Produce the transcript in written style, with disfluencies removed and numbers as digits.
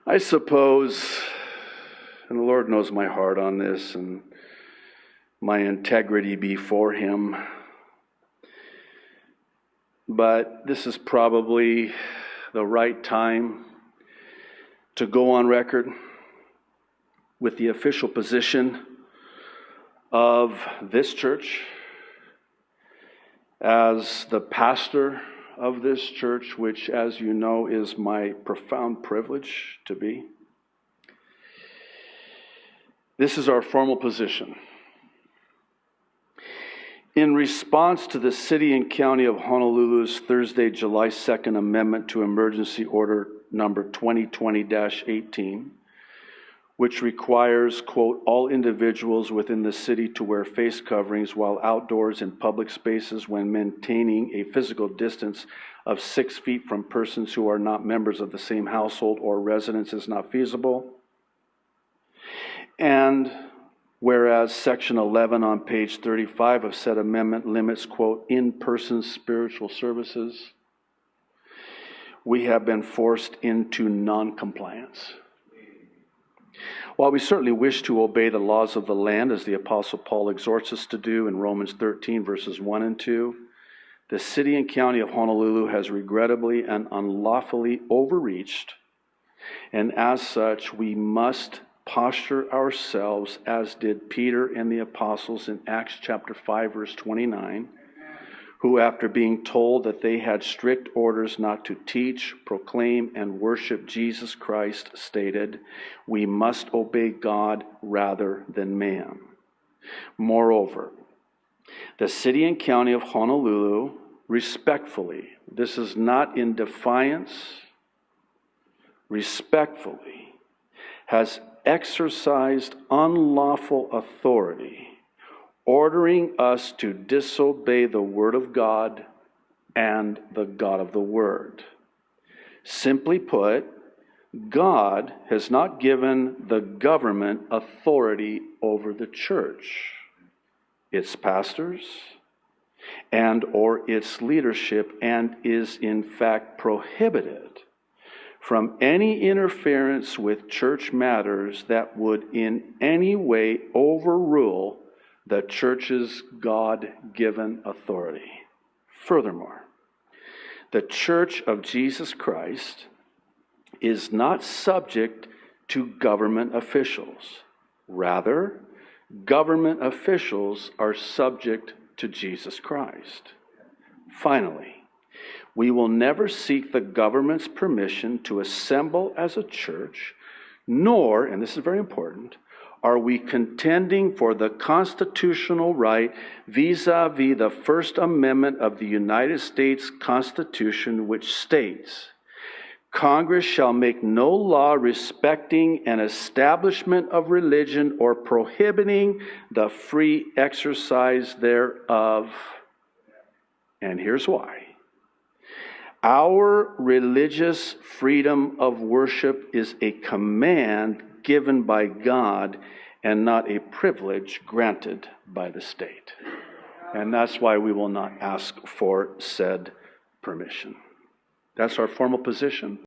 I suppose, and the Lord knows my heart on this and my integrity before Him, but this is probably the right time to go on record with the official position of this church as the pastor of this church, which, as you know, is my profound privilege to be. This is our formal position. In response to the City and County of Honolulu's Thursday, July 2nd Amendment to Emergency Order Number 2020-18, which requires, quote, all individuals within the city to wear face coverings while outdoors in public spaces when maintaining a physical distance of 6 feet from persons who are not members of the same household or residence is not feasible. And whereas Section 11 on page 35 of said amendment limits, quote, in-person spiritual services, we have been forced into non-compliance. While we certainly wish to obey the laws of the land, as the Apostle Paul exhorts us to do in Romans 13, verses 1 and 2, the City and County of Honolulu has regrettably and unlawfully overreached, and as such, we must posture ourselves as did Peter and the apostles in Acts chapter 5, verse 29, who, after being told that they had strict orders not to teach, proclaim, and worship Jesus Christ, stated, we must obey God rather than man. Moreover, the City and County of Honolulu respectfully, this is not in defiance, respectfully, has exercised unlawful authority, ordering us to disobey the Word of God and the God of the Word. Simply put, God has not given the government authority over the church, its pastors, and or its leadership, and is in fact prohibited from any interference with church matters that would in any way overrule the church's God-given authority. Furthermore, the Church of Jesus Christ is not subject to government officials. Rather, government officials are subject to Jesus Christ. Finally, we will never seek the government's permission to assemble as a church, nor, and this is very important, are we contending for the constitutional right vis-a-vis the First Amendment of the United States Constitution, which states, Congress shall make no law respecting an establishment of religion or prohibiting the free exercise thereof. And here's why. Our religious freedom of worship is a command given by God and not a privilege granted by the state. And that's why we will not ask for said permission. That's our formal position.